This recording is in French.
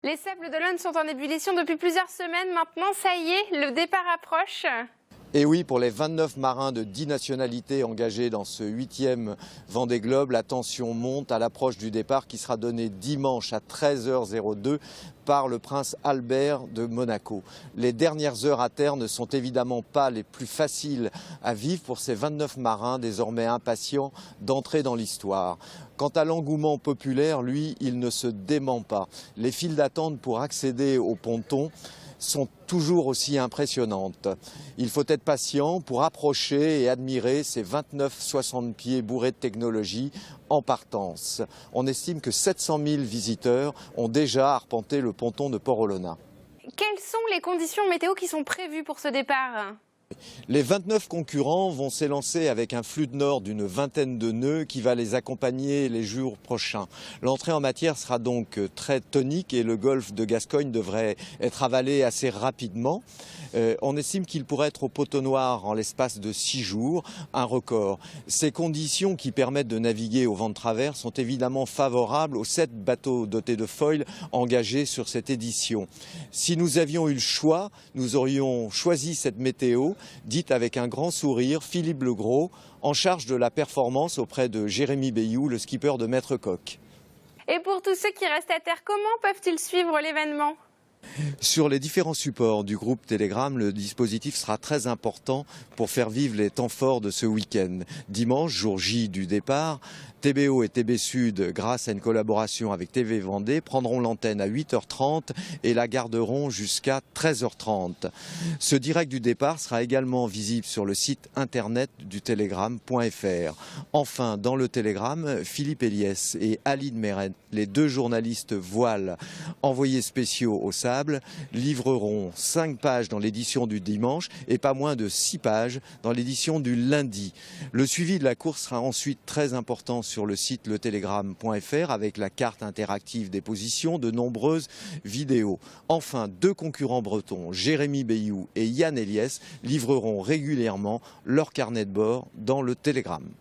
Les Sables d'Olonne sont en ébullition depuis plusieurs semaines maintenant. Ça y est, le départ approche. Et oui, pour les 29 marins de 10 nationalités engagés dans ce 8e Vendée Globe, la tension monte à l'approche du départ qui sera donné dimanche à 13h02 par le prince Albert de Monaco. Les dernières heures à terre ne sont évidemment pas les plus faciles à vivre pour ces 29 marins désormais impatients d'entrer dans l'histoire. Quant à l'engouement populaire, lui, il ne se dément pas. Les files d'attente pour accéder au ponton sont toujours aussi impressionnantes. Il faut être patient pour approcher et admirer ces 29-60 pieds bourrés de technologie en partance. On estime que 700 000 visiteurs ont déjà arpenté le ponton de Port-Olona. Quelles sont les conditions météo qui sont prévues pour ce départ ? Les 29 concurrents vont s'élancer avec un flux de nord d'une vingtaine de nœuds qui va les accompagner les jours prochains. L'entrée en matière sera donc très tonique et le golfe de Gascogne devrait être avalé assez rapidement. On estime qu'il pourrait être au poteau noir en l'espace de 6 jours, un record. Ces conditions qui permettent de naviguer au vent de travers sont évidemment favorables aux 7 bateaux dotés de foils engagés sur cette édition. Si nous avions eu le choix, nous aurions choisi cette météo, dite avec un grand sourire Philippe Legros, en charge de la performance auprès de Jérémy Bayou, le skipper de Maître Coq. Et pour tous ceux qui restent à terre, comment peuvent-ils suivre l'événement ? Sur les différents supports du groupe Telegram, le dispositif sera très important pour faire vivre les temps forts de ce week-end. Dimanche, jour J du départ, TBO et TB Sud, grâce à une collaboration avec TV Vendée, prendront l'antenne à 8h30 et la garderont jusqu'à 13h30. Ce direct du départ sera également visible sur le site internet du telegram.fr. Enfin, dans le Telegram, Philippe Eliès et Aline Meren, les 2 journalistes voiles envoyés spéciaux au Sable, livreront 5 pages dans l'édition du dimanche et pas moins de 6 pages dans l'édition du lundi. Le suivi de la course sera ensuite très important sur le site letelegram.fr avec la carte interactive des positions, de nombreuses vidéos. Enfin, 2 concurrents bretons, Jérémy Bayou et Yann Eliès, livreront régulièrement leur carnet de bord dans le Telegram.